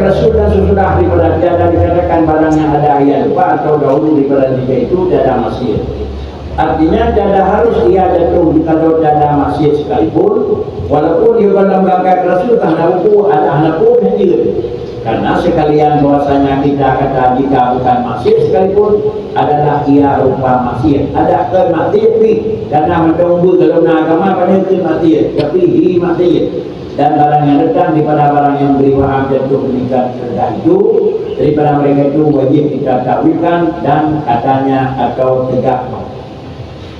Rasul dan sesudah daripada tiada dikatakan barang yang ada ia lupa atau dahulu daripada tiga itu tiada maksiat. Artinya tiada harus ia jatuh kalau tiada maksiat sekalipun, walaupun dia dalam bangkai Rasul karena buku ada anak pun dia. Karena sekalian bahwasanya kita kata jika bukan maksiat sekalipun adalah ia rupa maksiat. Ada ke maksiat karena menunggu dalam agama pada ke maksiat, tapi hi maksiat. Dan barang yang datang daripada barang yang beri waham jatuh meningkat rendah itu, daripada mereka itu wajib kita takwilkan dan katanya atau tegak.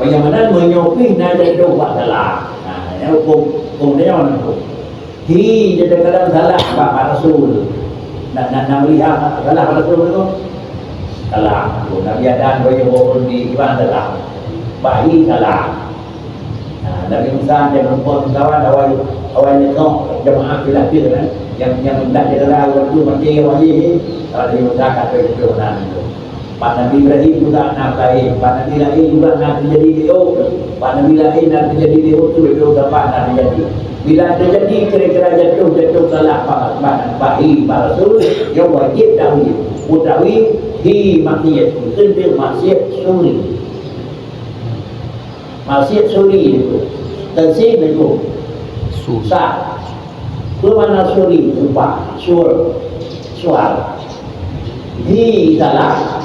Bagaimana menyokih nak jatuh buat salah. Nah, hukum dia orang itu. Hi dia kadang salah Pak Rasul. Nak melihat salah Rasul itu. Salah. Nabi Adam bagi orang di Iban salah. Bayi salah. Nabi Musa dia berempuan kawan awalnya tengok jemaah filafil kan yang hendak dia adalah waktu mati wajib Nabi Musa kata itu itu. Pak Nabi Ibrahim juga nak lain, Pak Nabi lain juga nak terjadi dia, Pak Nabi lain nak terjadi dia itu dapat nak terjadi. Bila terjadi kira-kira jatuh salah Pak Rasul yang wajib takwil. Utawi hi maksiat itu maksiat suri. Maksiat suri itu tersih itu susah itu mana suri lupa suar di salah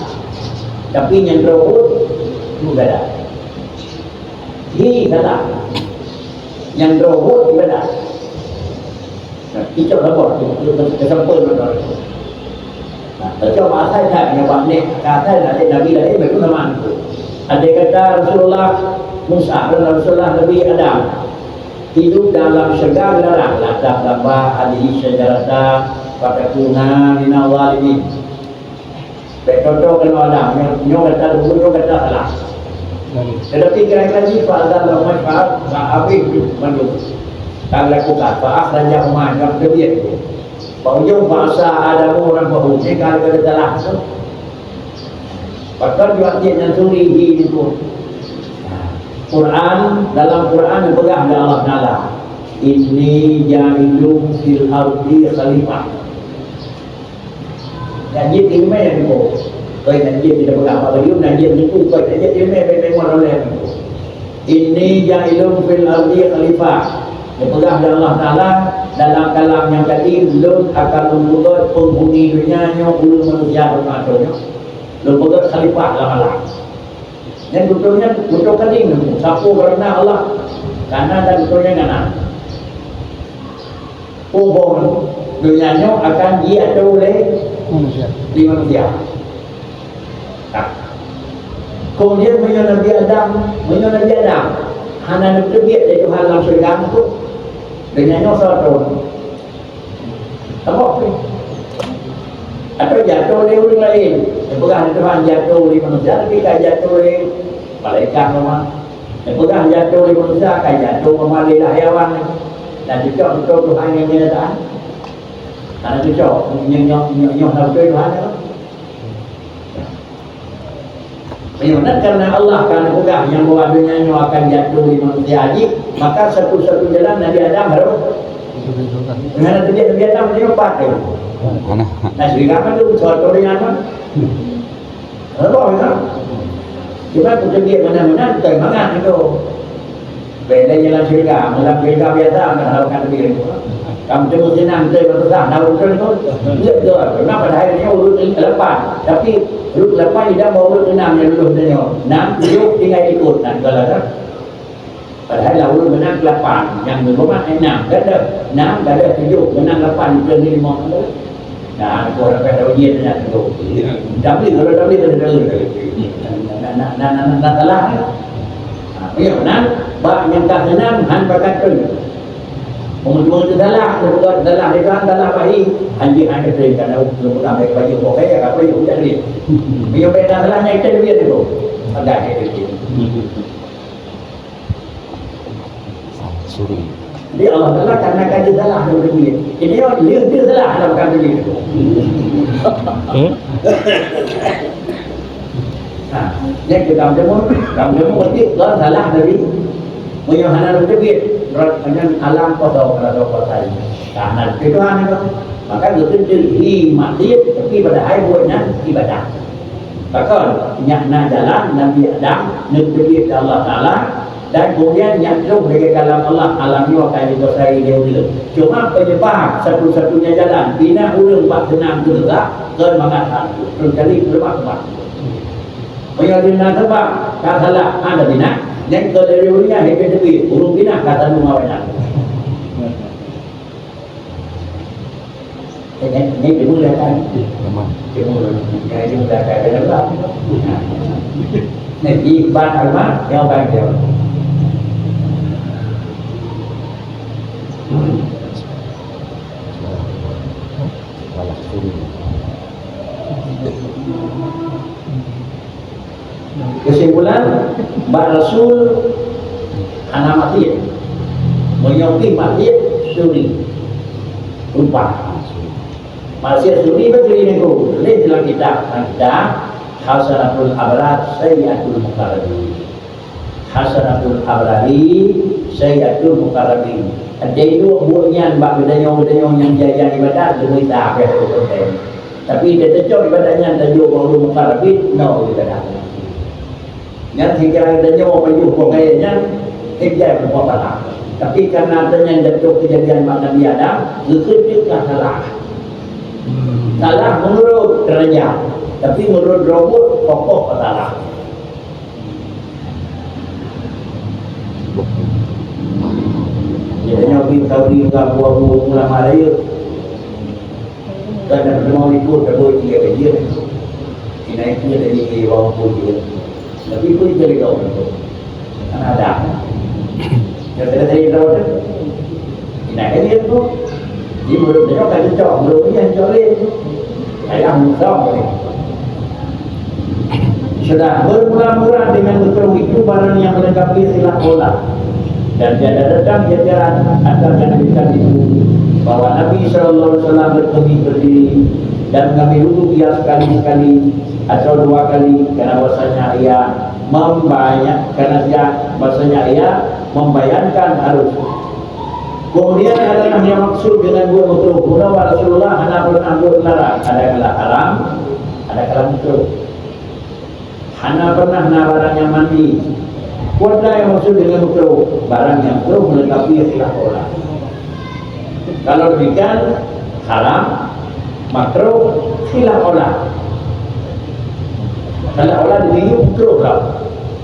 tapi yang terbut juga ada di salah yang terbut juga ada kita lapor kesempatan coba asal yang banyak kata dari Nabi lain berkenalan itu ada kata Rasulullah Musa dan Rasulullah Nabi Adam hidup dalam segala latar lambah hadis sejarah fatakuna minal zalimin. Contoh kalau Adam yang kata dulu kata salah. Tetapi kira-kira sifat dalam manfaat habis manduk. Tak lakukan faah dan jaman yang terbiak itu. Bahawa bahasa ada orang bahu kalau kata salah tu. Bahkan juga dia yang suri itu. Quran dalam Quran dipegang oleh Allah Taala. Inni ja'ilun fil ardi khalifah. Najib ilmu yang itu. Kau najib tidak pegang apa dia najib itu kau najib ilmu memang oleh itu. Inni ja'ilun fil ardi khalifah. Dipegang oleh Allah Taala dalam kalam yang tadi belum akan membuat penghuni dunianya ulul manusia bermaknanya. Belum buat khalifah lama-lama. Yang betul kening sapu kerana Allah karena dan betulnya kanan umum dunianya akan diatur oleh manusia. Kemudian menyuruh Nabi Adam hanya terbiak dari Tuhan dalam surga itu dunianya satu apa atau jatuh oleh orang lain yang pegang Tuhan jatuh oleh manusia tapi tak jatuh oleh malaikat memang yang pegang jatuh oleh manusia kan jatuh memalilah hewan dan juga betul Tuhan yang kenyataan karena juga nyok betul Tuhan menyebutkan karena Allah karena pegang yang bawa dunia akan jatuh oleh manusia haji maka satu-satu jalan Nabi Adam harus dengan Nabi Adam dia pakai nah sehingga itu suatu dengan apa? Apa itu? Cuma kita dia mana-mana terbangan itu. Beda jalan syurga, dalam syurga biasa mengharapkan diri. Kamu cuma senang betul-betul nak urusan itu. Betul. Kenapa pada hari ini urut lepas, tapi urut lepas tidak mau urut 6 yang urut 6 duduk tinggal ikut dan kalau ada. Padahal lah urut menang 8 yang berumah 6 ada 6 ada 7 menang 8 ke 5. Nah, orang pada ujian nak tu. Tapi kalau tak salah. Ya, benar. Bak yang tak senang han pakai. Umur tu salah, bukan salah dia salah baik. Anjing ada berikan bukan baik bagi pokok apa yang jadi. Dia beda salahnya itu dia tu. Ada itu. Suri. Dia Allah Taala karena kaji salah dalam dunia. Ini orang dia salah dalam kaji itu. Nah, yang kita kamu berarti kalau salah dari menyohana lebih dengan alam kosong atau kosai. Karena itu kan maka kita jadi masjid tapi pada hari buatnya ibadah. Bahkan nak jalan Nabi Adam nabi Allah Taala dan kemudian yang terus dari kalam Allah alam ni akan dikuasai dia dulu. Cuma penyebab satu-satunya jalan bina ulun buat senang tu juga kan mengatakan terkali bermak-mak. Menyalina sebab tak salah ada bina yang dari dunia hebat lebih urung bina kata rumah banyak. Ini dimulakan. Dimulakan. Dimulakan dalam. Ini ibadah agama yang baik dia. Kesimpulan, Mbak Rasul anak mati menyoki mati suri lupa masih suri berdiri nego lihat dalam kitab Hasanatul Abrar Sayyatul Mukarrabin Hasanatul Abrari Sayyatul Mukarrabin ada itu buatnya Mbak bedanyong yang jaya ibadat demi tak apa yang tapi dia tercok ibadahnya dan juga orang Mukarrabin no ibadah yang hingga adanya orang jumpa kayaknya hingga berbuat tapi karena adanya jatuh kejadian Nabi Adam juga salah menurut kerajaan tapi menurut robot pokok salah. Jadinya kita berikan buah-buah ulama raya dan mau ikut kedua dia kerja naiknya dari bawah dia. Tapi pun jadi kau itu, kan ada. Yang saya tahu tu, nak dia tu, dia belum dia kan cakap belum dia cari, ayam muda. Sudah bermula-mula dengan betul itu barang yang melengkapi sila olah dan tiada datang jajaran akan menjadikan itu bahwa Nabi SAW berdiri dan kami duduk ia sekali-sekali atau dua kali karena bahasanya ia membayangkan harus. Kemudian adalah yang maksud dengan buat makruh. Guna Rasulullah hana pernah buat larang. Ada kala haram, ada kala makruh. Hana pernah barang yang mandi. Kuatlah yang maksud dengan makruh. Barang yang makruh melengkapi khilaf orang. Kalau demikian haram, makruh, khilaf orang. Kalau Allah diberi makruh kau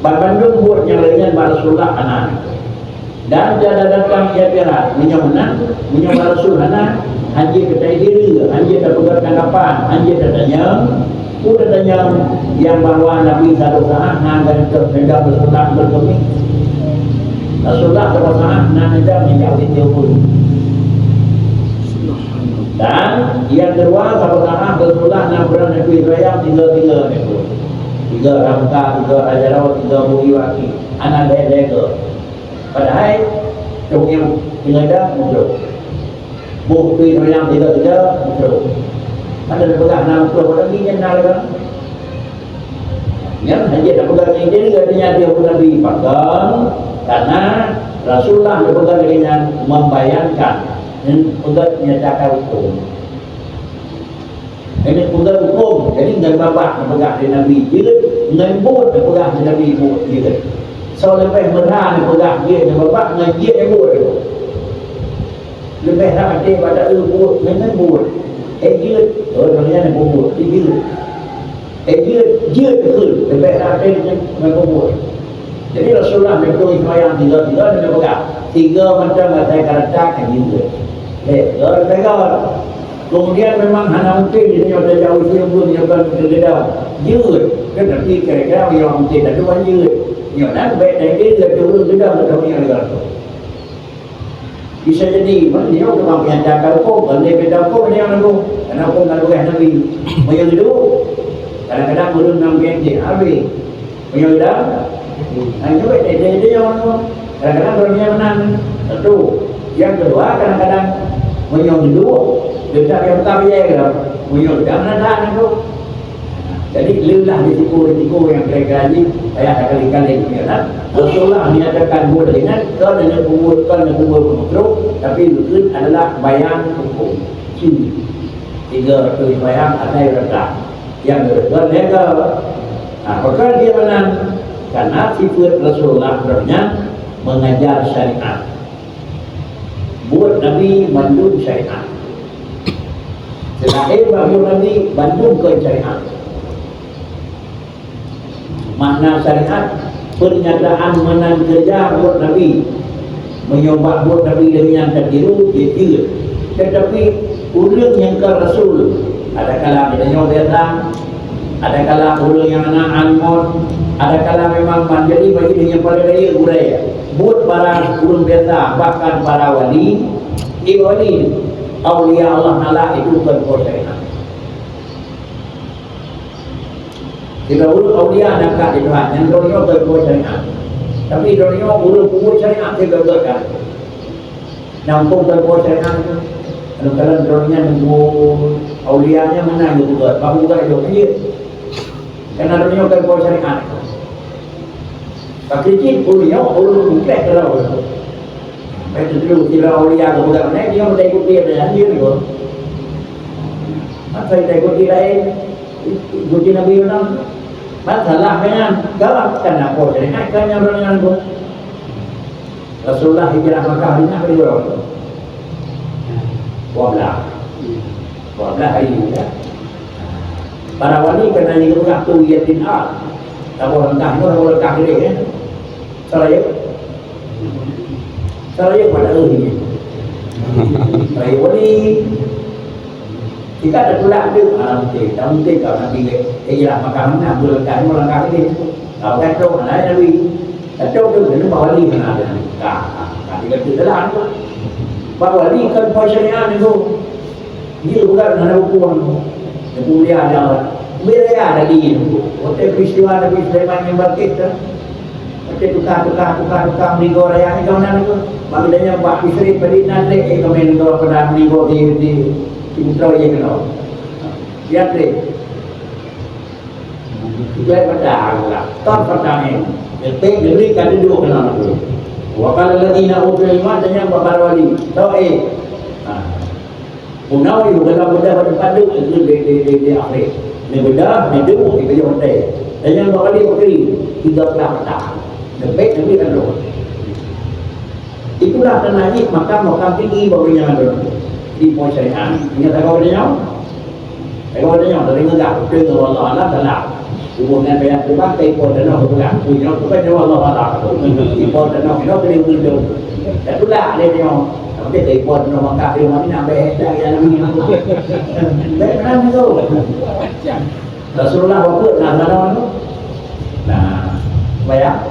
Bandung buat yang lainnya Rasulullah anak dan jada datang ia berat menang Rasul anak anjir ketai diri anjir dah pegarkan kapan anjir datanya udah tanya yang bahawa Nabi satu saat dan terhendak Rasulullah berkemi Rasulullah satu saat hendak menjauhi tiupun dan yang kedua satu saat Rasulullah nak berang Nabi Israel tiga tiga ramka, tiga ajarawat, tiga muhiwaki anak lega padahal cuma yang tinggal muncul bukti yang tiga muncul ada pegang nama muncul pada ini yang nalakan yang hanya ada pegang ini dia katanya dia pun Nabi pakai karena Rasulullah dia pegang dengan membayangkan dan pegang menyatakan hukum. Ini pegang hukum, jadi dengan bapak pegang di Nabi juga, dengan buat pegang di Nabi juga. So lebih merah pegang dia dengan bapak dengan dia yang buat itu. Lebih hati pada buat dengan buat. Dia, namanya yang buat, dia betul, lebih hati dengan buat. Jadi Rasulullah betul yang tiga dengan pegang. Tiga macam kata karakter juga. Kalau pegang. Kemudian memang hanya mungkin dia ada jauh dia pun dia akan tergedak jut kan tapi kira-kira yang mungkin ada tuan jut yang nak baik dari dia turun gedak atau yang legal bisa jadi mana dia orang yang cakap kau kalau dia beda kau dia nak karena kau nak buat Nabi yang itu kadang-kadang belum nampak dia habis yang dah hanya baik dari dia yang kadang-kadang orang menang satu yang kedua kadang-kadang yang kedua dekat yang pertama je ke punya jangan ada tu jadi lelah risiko yang kira-kira ni saya kali-kali punya Rasulullah menyatakan buat dengan kau dengan kubur makhluk tapi itu adalah bayang hukum sini tiga tu sembahyang ada rakaat. Yang kedua lega. Apakah dia menang? Karena sifat Rasulullah sebenarnya mengajar syariat. Buat Nabi bandung syariat. Selain bagi Nabi bandung ke syariat. Makna syariat pernyataan menang kerja buat Nabi, menyobat buat Nabi dengan tertiru dia. Tetapi ulun yang ke Rasul, ada kala kita nyoba datang, ada kala ulun yang anak alimon, ada kala memang menjadi bagi dia yang paling raya budaya. Buat para ulun biasa, bahkan para wali, wali, aulia Allah Taala itu berkuasa. Kita urut aulia nak di Tuhan, yang dunia berkuasa syariat. Tapi dunia urut kuat syariat tidak berkuasa. Nampung berkuasa syariat. Kalau dunia nunggu aulianya mana juga, bahu juga itu dia. Karena dunia berkuasa syariat. Tapi cik aulia urut bukan kalau. Itu dulu kira aulia kemudian naik dia mesti ikut dia dan dia juga. Masa kita ikut dia ikuti Nabi Muhammad. Masalah dengan galak karena apa? Jadi kan yang orang itu Rasulullah hijrah Makkah ini apa dia? 12 hari ya. Para wali kena yang waktu yatin al. Tak orang kah dia ya. Saya pada ini. Saya wali kita ada pula ada mungkin kalau Nabi hijrah Makkah mana boleh melangkah ini kalau kacau mana Nabi kacau tu kena bawa wali mana ada kita tidak ada bawa wali kan syariat itu dia bukan ada hukum dia ada ada di itu waktu peristiwa Nabi Sulaiman yang berkita waktu tukar meninggal raya ni kawan itu bagainya buat isteri pada nanti kami meninggal pada meninggal di Putra yang kenal, dia trik. Dia pada lah, tak pertanyaan. Yang negeri kan dua kenal tu. Wakala lagi nak utul iman dan yang babar wali. Tahu punau itu kalau benda pada padu itu di akhir. Ni benda ni dulu di kerja hotel. Dan yang babar wali pergi 13 petang. Lebih negeri kan dulu. Itulah tanah ini makam tinggi barunya ada. Di poin syariat, ingat kau ada nyawa? Kau ada nyawa dari negara, dengan Allah Taala. Hubungan bayar terbang, telepon dan nak berpegang. Punya bukan nyawa Allah Taala. Telepon dan nak kena berdua. Dan itulah ada nyawa. Tapi telepon dan nak makan di mana nak bayar dah yang ni. Bayar mana tu? Rasulullah waktu nak mana tu? Nah, bayar.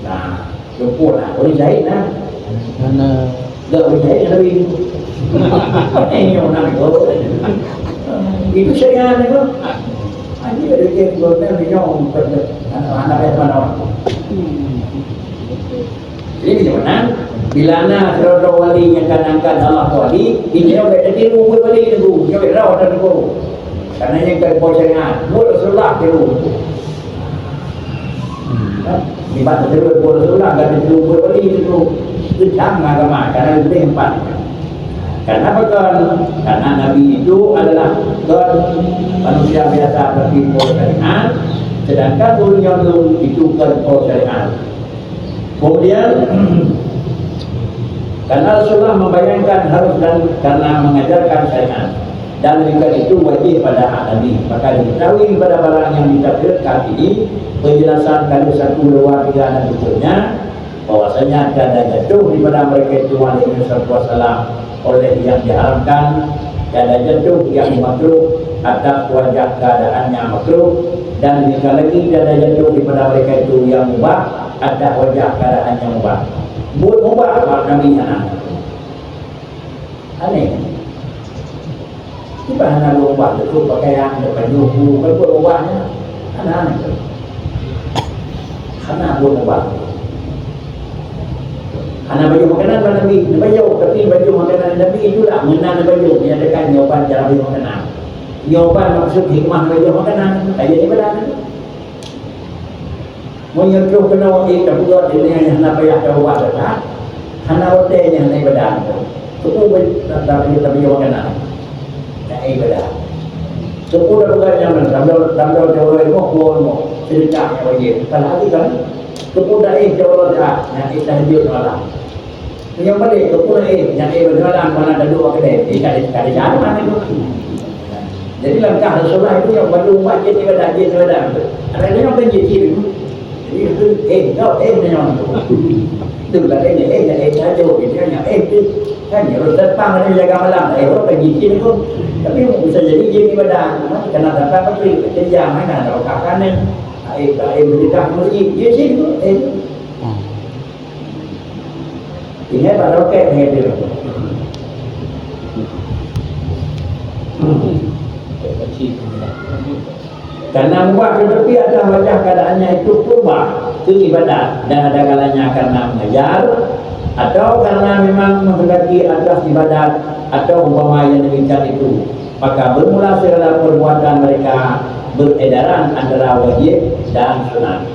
Nah, jemput lah. Boleh jahit lah. Mana? Tak boleh jahit lagi. Itu syariat itu. Ini ada yang berada di dalam anak mana? Jadi macam bila anak saudara wali yang akan angkat Allah wali, ini yang berada di rumah wali itu, yang berada di rumah. Karena yang berbuat syariat, buat Rasulullah itu. Di mana terus buat Rasulullah, kan itu buat wali itu. Itu sama agama, karena itu yang empat. Karena Nabi itu adalah manusia biasa berkimpul syariat, sedangkan ulun itu berkimpul syariat. Kemudian karena Rasulullah membayangkan harus dan karena mengajarkan syariat dan juga itu wajib pada Nabi, maka diketahui pada barang yang ditafsirkan ini penjelasan kali 1, 2, 3 dan berikutnya bahwasanya tiada jatuh di pada mereka itu Nabi SAW oleh yang diharamkan, tiada jatuh yang makruh atas wajah keadaannya makruh, dan jika lagi tiada jatuh di pada mereka itu yang mubah atas wajah keadaannya mubah. Buat mubah apa Nabi anak aneh. Tiba anak mubah itu pakaian depan juhu, kalau buat mubahnya anak-anak anak buat mubah. Anak baju makanan pada Nabi, baju tapi baju makanan Nabi itulah mengenal baju, menyatakan jawapan cara baju makanan. Jawapan maksud hikmah baju makanan, tak jadi badan. Menyuruh kena wakil kebuat dengan yang payah jawab dah. Hana hotelnya naik badan. Itu tak baju makanan. Nah ibadah. Sepuluh bulan yang dalam jauh itu mau cerita yang wajib. Kalau lagi kan, kemudian jauh dah yang kita hidup malam. Yang balik kemudian yang berjalan mana ada dua kedai, kita jalan mana itu. Jadi langkah Rasulullah itu yang baru wajib ibadah itu. Ada yang benci itu. Jadi itu kau yang itu lah ini saja biasanya itu kan harus datang ada jaga malam orang pergi sini pun tapi bisa jadi jadi ibadah karena dapat pergi kerja mana ada kakaknya berita musik dia sini ini pada okey hadir karena membuat tetapi ada wajah keadaannya itu berubah itu ibadah dan ada kalanya karena mengajar atau karena memang menghendaki atas ibadat atau umpama yang demikian itu maka bermula segala perbuatan mereka beredaran antara wajib dan sunat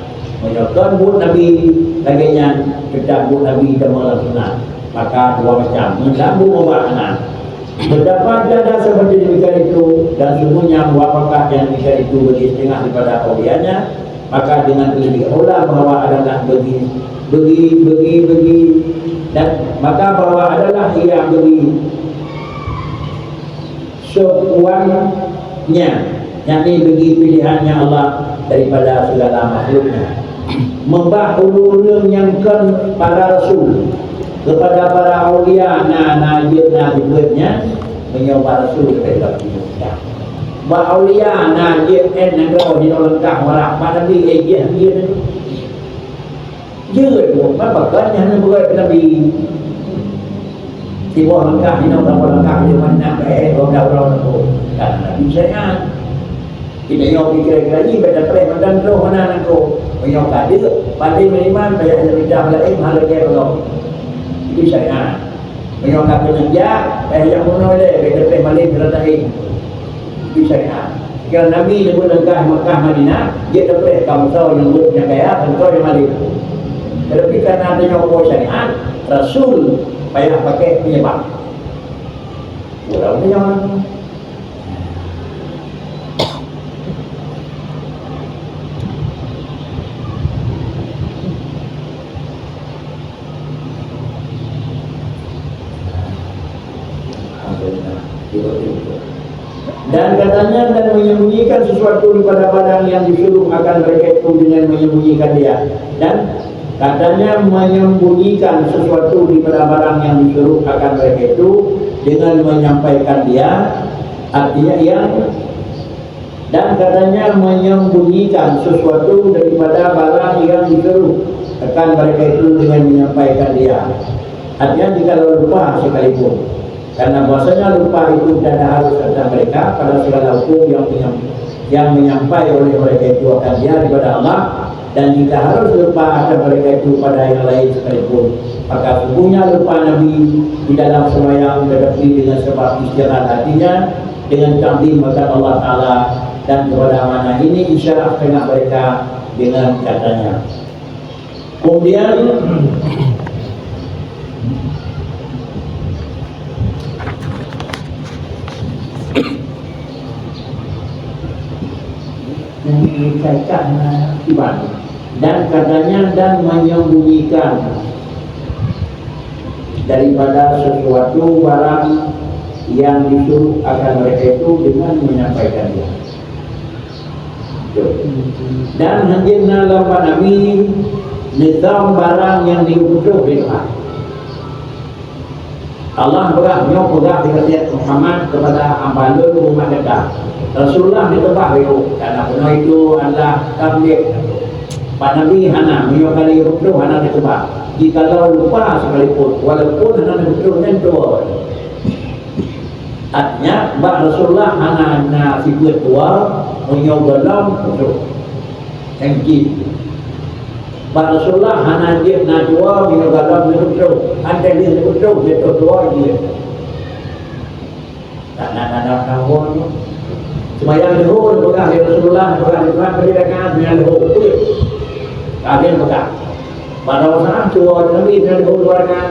menyokong buat Nabi baginya tetap buat Nabi dan malam sunat maka dua macam mengganggu pembahasan terdapat dada seperti demikian itu dan semuanya apakah yang demikian itu bagi setengah daripada aulianya maka dengan lebih aula bahwa adalah bagi dan maka bahwa adalah yang bagi sekuannya yakni bagi pilihannya Allah daripada segala makhluknya membah ulul yang para rasul kepada para aulia najibna dibuatnya menyoba rasul kepada kita ba aulia najib negara di lengkap warak pada nabi dia buat bakalnya buat nabi di bawah lengkap di lengkap di mana orang itu karena nabi saya kita yang kira-kira ni pada perang dan roh mana nangko menyoba dia pada meniman bayar tidak lain hal yang itu syariat menyokap penjajah yang menoleh beda malik beratai itu syariat kalau Nabi sebut negah Mekah Madinah dia dapat kamu tahu yang buat yang kaya dan kau yang malik tetapi karena adanya hukum syariat Rasul payah pakai penyebab kurang penyebab dan katanya dan menyembunyikan sesuatu daripada barang yang disuruh akan mereka itu dengan menyembunyikan dia dan katanya menyembunyikan sesuatu daripada barang yang disuruh akan mereka itu dengan menyampaikan dia artinya yang dan katanya menyembunyikan sesuatu daripada barang yang disuruh akan mereka itu dengan menyampaikan dia artinya jika lupa sekalipun karena bahasanya lupa itu tidak harus tentang mereka pada segala hukum yang menyampaikan oleh mereka itu akan dia daripada Allah dan jika harus lupa akan mereka itu pada yang lain sekalipun maka sungguhnya lupa Nabi di dalam sembahyang tetapi dengan sebab istirahat hatinya dengan takdim kepada Allah Ta'ala dan kepada mana ini isyarat tengah mereka dengan katanya kemudian yang dikaitkan akibat dan katanya dan menyembunyikan daripada sesuatu barang yang disuruh akan mereka itu dengan menyampaikan dia dan hendak lamba Nabi nizam barang yang diutuh dengan Allah berahnya dikatakan Muhammad kepada ambalun umat kita Rasulullah ditebak itu karena penuh itu adalah tabligh Pak Nabi hana menyokali itu hana ditebak jikalau lupa sekalipun walaupun hana ditebak tua artinya Mbak Rasulullah hana figur tua menyogalam itu yang gitu Mbak Rasulullah hana dia najwa menyogalam itu ada dia itu dia tua dia tak nak tahu semayang leho berkah dari Rasulullah berkah berdirikan dengan leho kalian berkah pada usaha cua Nabi dengan leho luarkan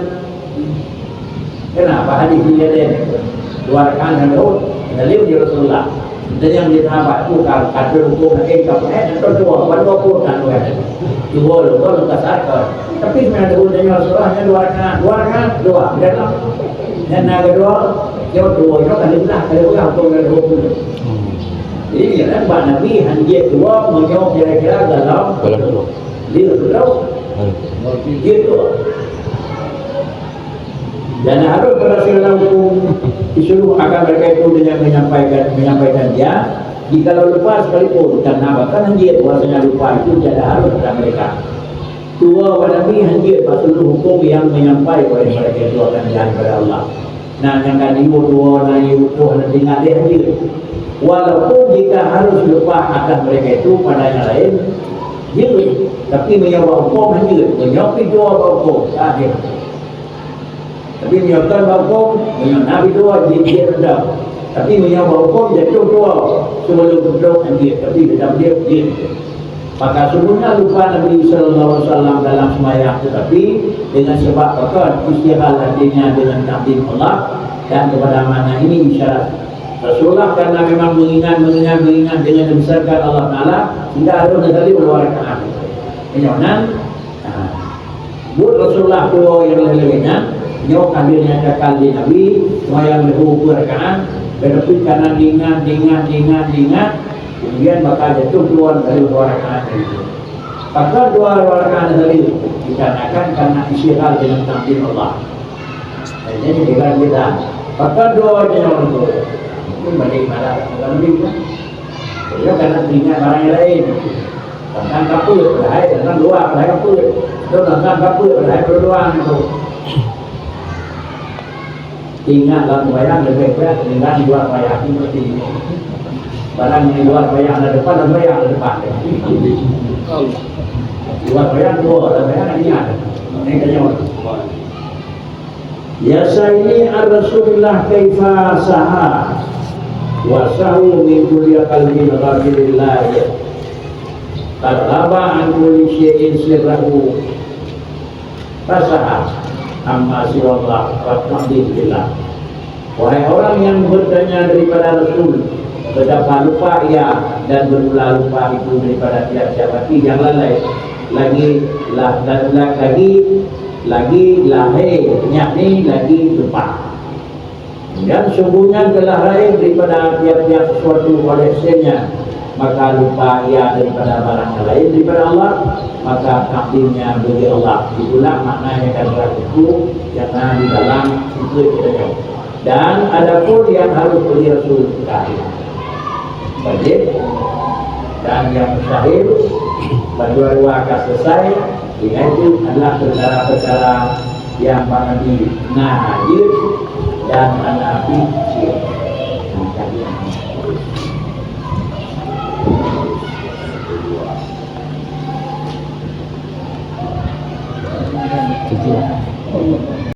kenapa hadis ini ada luarkan dengan leho Dalil di Rasulullah. Dan yang ditambah itu kalau kata hukum kapal itu dua, dua puluh kan dua lepas akal. Tapi sebenarnya udahnya Rasulullahnya dua dalam dan yang kedua dia dua itu kan itulah kalau hukum dan hukum. Jadi kan Pak Nabi hanya dua menjawab kira-kira dalam dia gitu. Dan harus berdasarkan hukum disuruh akan mereka itu dengan menyampaikan dia. Jika lupa sekalipun karena bahkan hanjir bahasanya lupa itu tidak harus pada mereka. Dua Nabi hanjir seluruh hukum yang menyampaikan oleh mereka itu akan jalan kepada Allah. Nah yang kan ibu dua dan ibu tuh tinggal dia hanjir. Walaupun jika harus lupa akan mereka itu pada yang lain, gitu. Tapi menyawa hukum hanjir, menyapi dua hukum akhir. Tapi menyatakan hukum, Nabi dua dia rendah. Tapi menyawa hukum jatuh dua sebelum berdua dia. Tapi tetap dia. Maka sebelumnya lupa Nabi Sallallahu Alaihi Wasallam dalam sembahyang, tetapi dengan sebab apa istirahat hatinya dengan takdir Allah dan kepada mana ini isyarat Rasulullah karena memang mengingat dengan membesarkan Allah Taala tidak harus sekali mengeluarkan menyonan. Buat Rasulullah dua yang lain-lainnya. Nyok hadirnya cakal di Nabi semayang lehu rakaat berarti karena dingat kemudian maka jatuh keluar dari dua rakaat itu. Maka dua rakaat tadi dikarenakan karena istirahat dengan takdir Allah. Jadi dengan kita maka dua orang itu ini balik pada lebih kan. Jadi karena dingat barang yang lain. Tentang kapur berhai tentang dua berhai kapur. Itu tentang kapur berhai berdua itu. Ingat dalam bayang lebih berat dengan luar bayang itu seperti ini. Barang yang luar bayang ada depan dan bayang ada depan. Luar bayang dua dan bayang ada ingat. Ini kanyang. Ya sayyidi ar-Rasulullah kaifa saha wa sahu min kulli qalbin ghafilillah. Tarhaba an kulli syai'in sirrahu. Fasaha amma siwallah wa ta'dilillah. Wahai orang yang bertanya daripada Rasul, betapa lupa ia dan berulang lupa itu daripada tiap-tiap hati yang lalai lagi yakni lagi lupa. Dan sungguhnya telah lain daripada tiap-tiap sesuatu koleksinya, maka lupa ia daripada barang lain daripada Allah, maka takdirnya bagi Allah. Itulah maknanya kata itu yang ada di dalam itu kita. Dan ada pun yang harus bagi Rasul terakhir wajib dan yang mustahil berdua-dua akan selesai. Itu adalah perkara-perkara yang Nabi hadir dan Nabi cik.